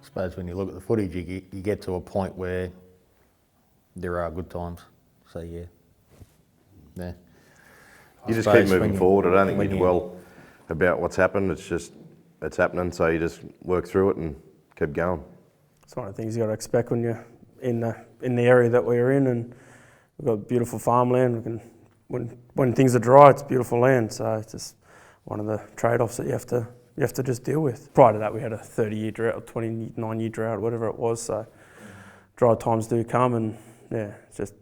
suppose when you look at the footage, you get to a point where there are good times. So yeah. You just keep moving forward. I don't think you dwell about what's happened. It's happening, so you just work through it and keep going. It's one of the things you got to expect when you're in the area that we're in, and we've got beautiful farmland. When things are dry, it's beautiful land. So it's just one of the trade-offs that you have to just deal with. Prior to that, we had a 30-year drought, or 29-year drought, whatever it was. So dry times do come, and yeah, it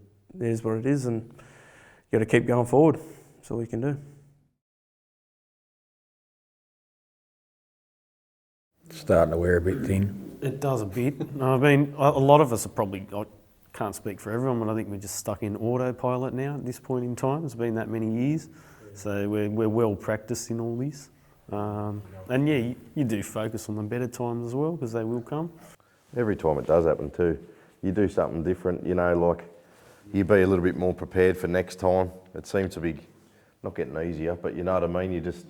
is what it is, and you got to keep going forward. That's all we can do. Starting to wear a bit thin. It does a bit. I mean, a lot of us are probably, I can't speak for everyone, but I think we're just stuck in autopilot now at this point in time. It's been that many years. So we're well practiced in all this. And yeah, you do focus on the better times as well, because they will come. Every time it does happen too, you do something different, like you be a little bit more prepared for next time. It seems to be not getting easier, but you know what I mean? You just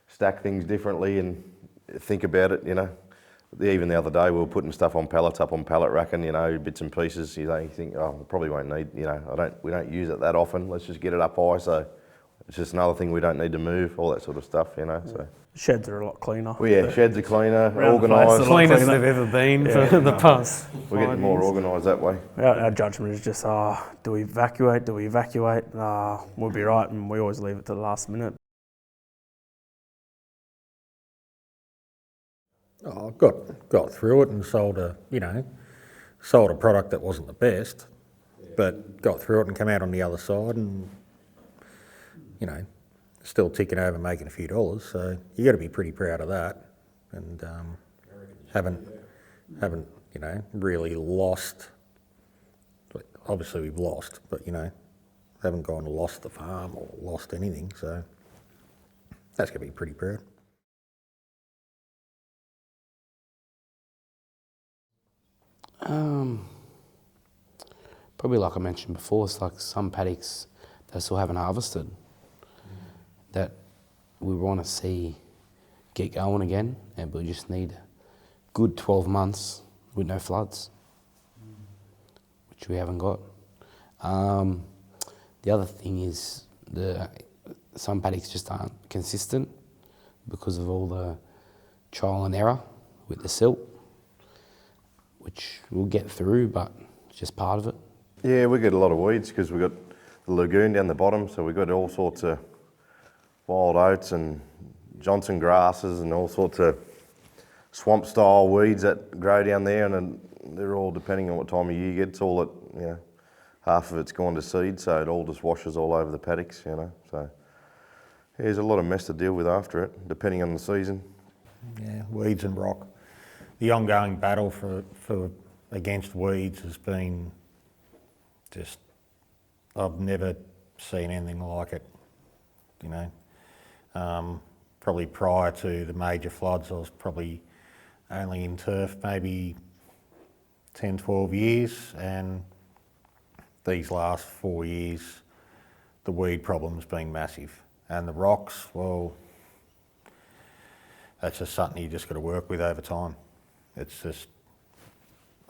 stack things differently and think about it, Even the other day we were putting stuff on pallets up on pallet racking, bits and pieces. You think, oh, we probably won't need, we don't use it that often. Let's just get it up high. So it's just another thing we don't need to move, all that sort of stuff, So Sheds are a lot cleaner. Well, yeah, sheds are cleaner, organised. Cleanest they've ever been for the past. We're getting more organised that way. Our judgment is just, do we evacuate? Do we evacuate? We'll be right, and we always leave it to the last minute. Oh, got through it and sold a product that wasn't the best, but got through it and come out on the other side, and still ticking over, making a few dollars. So you got to be pretty proud of that, and haven't really lost. Obviously we've lost, but haven't gone and lost the farm or lost anything. So that's gonna be pretty proud. Probably like I mentioned before, it's like some paddocks they still haven't harvested that we want to see get going again, and we just need a good 12 months with no floods, which we haven't got. The other thing is some paddocks just aren't consistent because of all the trial and error with the silt, which we'll get through, but it's just part of it. Yeah, we get a lot of weeds because we've got the lagoon down the bottom, so we've got all sorts of wild oats and Johnson grasses and all sorts of swamp-style weeds that grow down there, and then they're all, depending on what time of year you get, it's all at, half of it's gone to seed, so it all just washes all over the paddocks, So there's a lot of mess to deal with after it, depending on the season. Yeah, weeds and rock. The ongoing battle against weeds has been just, I've never seen anything like it, Probably prior to the major floods, I was probably only in turf maybe 10, 12 years, and these last 4 years, the weed problem's been massive. And the rocks, well, that's just something you just got to work with over time. It's just,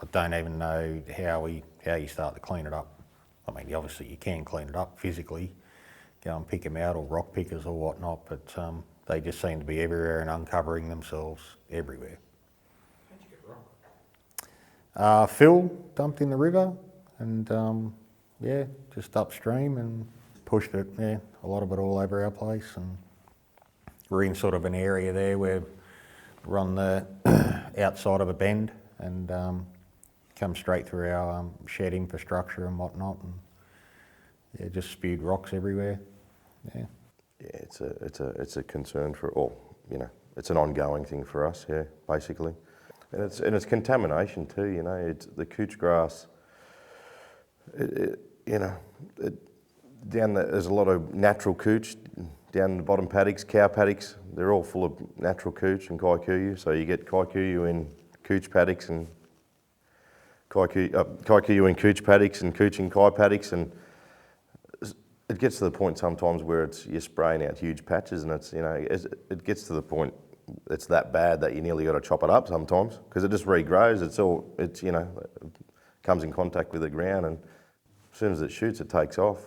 I don't even know how you start to clean it up. I mean, obviously you can clean it up physically, go and pick them out, or rock pickers or whatnot, but they just seem to be everywhere and uncovering themselves everywhere. How'd you get rock? Phil dumped in the river, and just upstream and pushed it, a lot of it all over our place. And we're in sort of an area there where we're on the outside of a bend, and come straight through our shed infrastructure and whatnot, and just spewed rocks everywhere. Yeah, it's a concern for all. It's an ongoing thing for us. Yeah, basically, and it's contamination too. It's the couch grass. There's a lot of natural couch down the bottom paddocks, cow paddocks. They're all full of natural couch and kikuyu. So you get kikuyu in couch paddocks and kikuyu in couch paddocks and couch in kai paddocks, and it gets to the point sometimes where you're spraying out huge patches, and it gets to the point it's that bad that you nearly got to chop it up sometimes because it just regrows. It's you know, comes in contact with the ground, and as soon as it shoots, it takes off.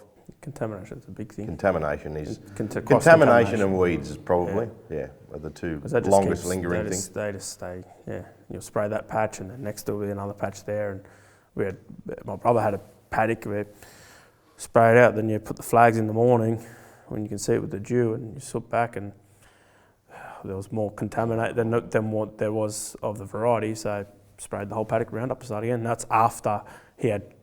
Contamination is a big thing. Contamination is Contamination and weeds is probably are the two 'Cause that just longest keeps- lingering they things. just, they just stay, yeah. You'll spray that patch and then next to it will be another patch there. And my brother had a paddock where spray it out, then you put the flags in the morning when you can see it with the dew, and you soot back, and there was more contaminate than what there was of the variety, so sprayed the whole paddock Roundup to start again. And that's after he had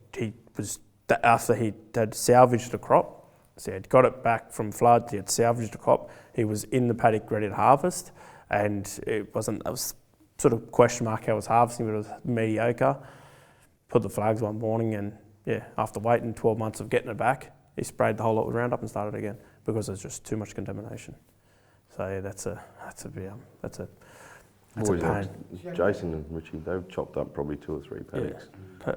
salvaged the crop. So he had got it back from flood, he had salvaged the crop, he was in the paddock ready to harvest, and it was sort of question mark how it was harvesting, but it was mediocre. Put the flags one morning, and yeah, after waiting 12 months of getting it back, he sprayed the whole lot with Roundup and started again because there's just too much contamination. So yeah, that's a pain. Jason and Richie, they've chopped up probably 2 or 3 paddocks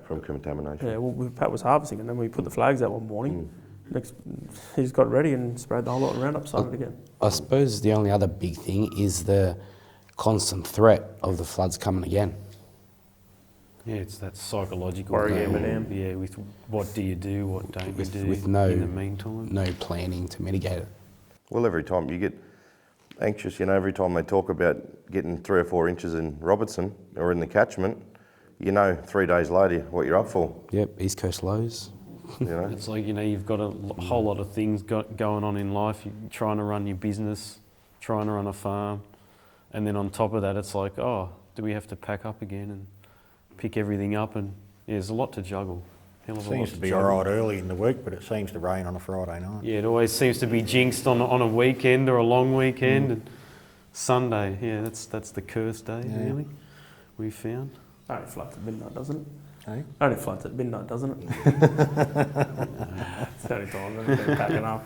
from contamination. Yeah, well, Pat was harvesting, and then we put the flags out one morning. Next, he's got ready and sprayed the whole lot of Roundup, started again. I suppose the only other big thing is the constant threat of the floods coming again. Yeah, it's that psychological Worry thing. M&M. Yeah, with what do you do, what don't you do with in the meantime. no planning to mitigate it. Well, every time you get anxious, you know, every time they talk about getting 3 or 4 inches in Robertson or in the catchment, you know 3 days later what you're up for. Yep, East Coast lows. You know, It's like, you know, you've got a whole lot of things going on in life. You're trying to run your business, trying to run a farm, and then on top of that, it's like, oh, do we have to pack up again and pick everything up? And yeah, there's a lot to juggle. Hell of a lot Seems to be juggle. all right early in the week, but it seems to rain on a Friday night. Yeah, it always seems to be jinxed on a weekend or a long weekend. And Sunday, yeah, that's the cursed day, really, we found. Only floods at midnight, doesn't it? Hey? Only floods at midnight, doesn't it? It's the only time I've been packing up.